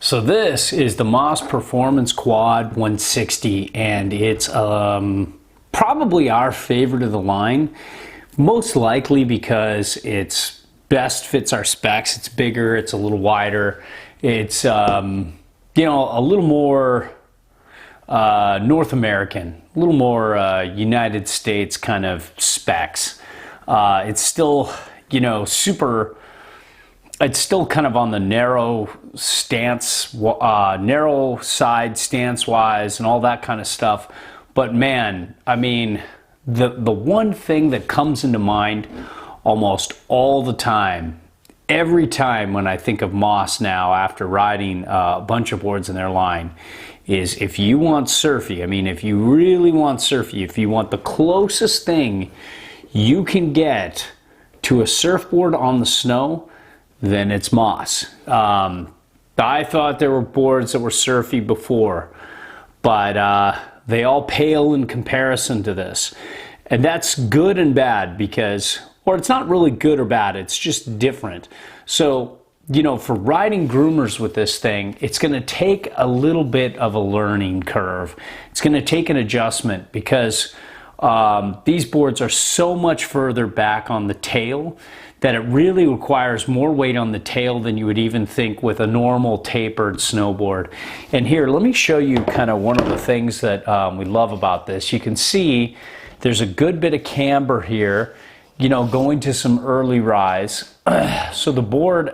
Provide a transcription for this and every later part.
So this is the Moss Performance Quad 160, and it's probably our favorite of the line, most likely because it's best fits our specs. It's bigger, it's a little wider, it's you know, a little more North American, a little more United States kind of specs. It's still, you know, it's still kind of on the narrow stance, narrow side stance wise and all that kind of stuff. But man, I mean, the one thing that comes into mind almost all the time, every time when I think of Moss now after riding a bunch of boards in their line, is if you want surfy, I mean, if you really want surfy, if you want the closest thing you can get to a surfboard on the snow, then it's Moss. I thought there were boards that were surfy before, but they all pale in comparison to this. And that's good and bad because, or it's not really good or bad, it's just different. So, you know, for riding groomers with this thing, it's gonna take a little bit of a learning curve. It's gonna take an adjustment because these boards are so much further back on the tail that it really requires more weight on the tail than you would even think with a normal tapered snowboard. And here, let me show you kind of one of the things that we love about this. You can see there's a good bit of camber here, you know, going to some early rise. So the board,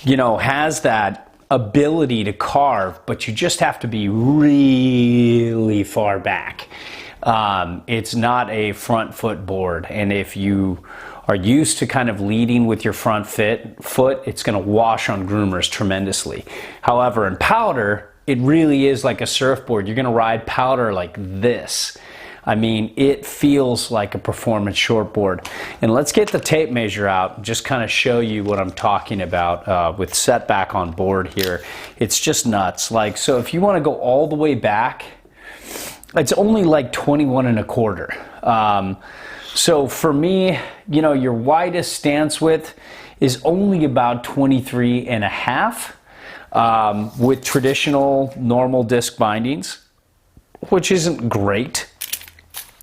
you know, has that ability to carve, but you just have to be really far back. It's not a front foot board, and if you are used to kind of leading with your front foot, it's going to wash on groomers tremendously. However, in powder, it really is like a surfboard. You're going to ride powder like this. I mean, it feels like a performance shortboard. And let's get the tape measure out and just kind of show you what I'm talking about with setback on board here. It's just nuts. Like, so if you want to go all the way back, it's only like 21 1/4. So for me, you know, your widest stance width is only about 23 1/2 with traditional normal disc bindings, which isn't great.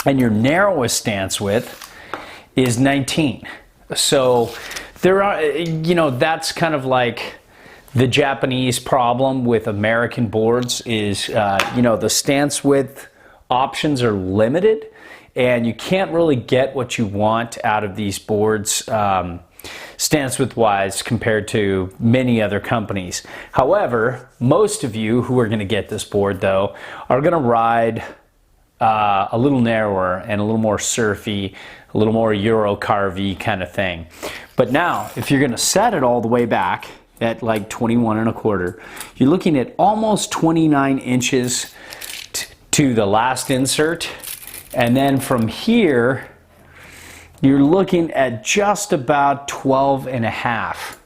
And your narrowest stance width is 19. So there are, you know, that's kind of like the Japanese problem with American boards is, you know, the stance width options are limited and you can't really get what you want out of these boards stance width wise compared to many other companies. However, most of you who are going to get this board though are going to ride a little narrower and a little more surfy, a little more Euro carvy kind of thing. But now, if you're going to set it all the way back at like 21 1/4, you're looking at almost 29 inches to the last insert. And then from here, you're looking at just about 12 1/2.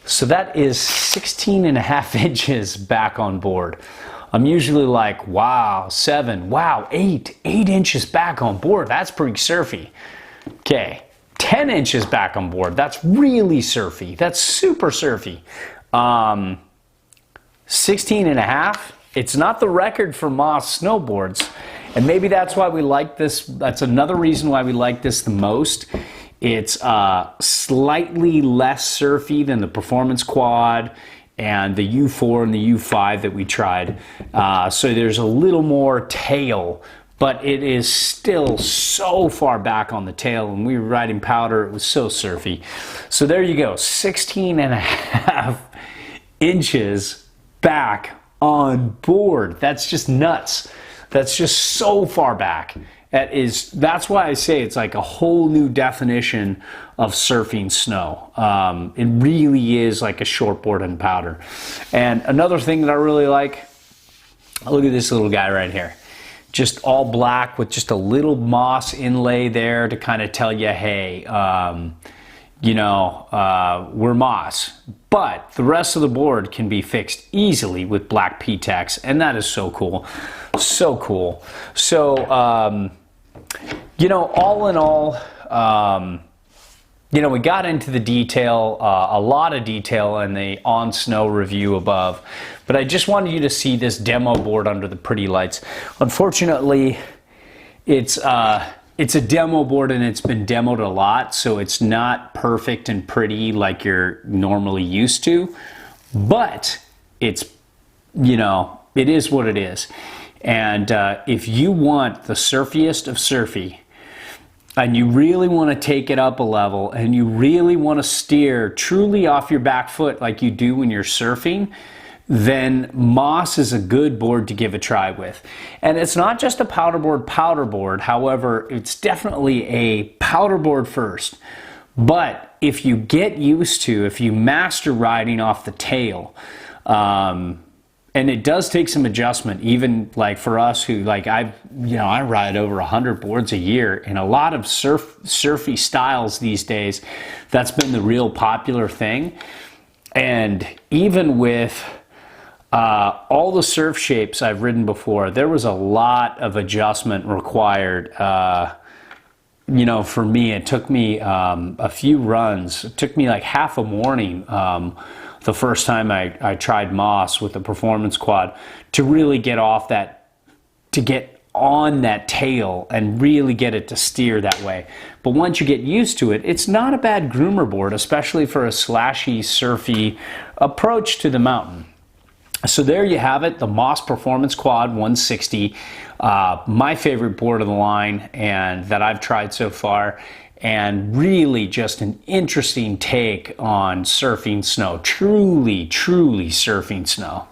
So that is 16 1/2 inches back on board. I'm usually like, wow, 7, wow, 8 inches back on board. That's pretty surfy. Okay, 10 inches back on board. That's really surfy. That's super surfy. 16 1/2. It's not the record for Moss snowboards. And maybe that's why we like this. That's another reason why we like this the most. It's slightly less surfy than the Performance Quad and the U4 and the U5 that we tried. So there's a little more tail, but it is still so far back on the tail. When we were riding powder, it was so surfy. So there you go, 16 1/2 inches back on board. That's just nuts. That's just so far back. That's why I say it's like a whole new definition of surfing snow. It really is like a shortboard in powder. And another thing that I really like, look at this little guy right here. Just all black with just a little moss inlay there to kind of tell you, hey, you know, we're Moss. But the rest of the board can be fixed easily with black P-Tex, and that is so cool. So cool. So, you know, all in all, you know, we got into the detail, a lot of detail in the on snow review above, but I just wanted you to see this demo board under the pretty lights. Unfortunately, it's a demo board and it's been demoed a lot, so it's not perfect and pretty like you're normally used to, but it's, you know, it is what it is. And if you want the surfiest of surfy, and you really want to take it up a level, and you really want to steer truly off your back foot like you do when you're surfing, then Moss is a good board to give a try with. And it's not just a powder board, however, it's definitely a powder board first. But if you get used to, if you master riding off the tail, and it does take some adjustment, even like for us who, like, I ride over 100 boards a year, and a lot of surfy styles these days, that's been the real popular thing. And even with all the surf shapes I've ridden before, there was a lot of adjustment required. You know, for me, it took me a few runs. It took me like half a morning the first time I tried Moss with the performance quad to really get off that, to get on that tail and really get it to steer that way. But once you get used to it, it's not a bad groomer board, especially for a slashy, surfy approach to the mountain. So there you have it, the Moss Performance Quad 160, my favorite board of the line and that I've tried so far, and really just an interesting take on surfing snow, truly surfing snow.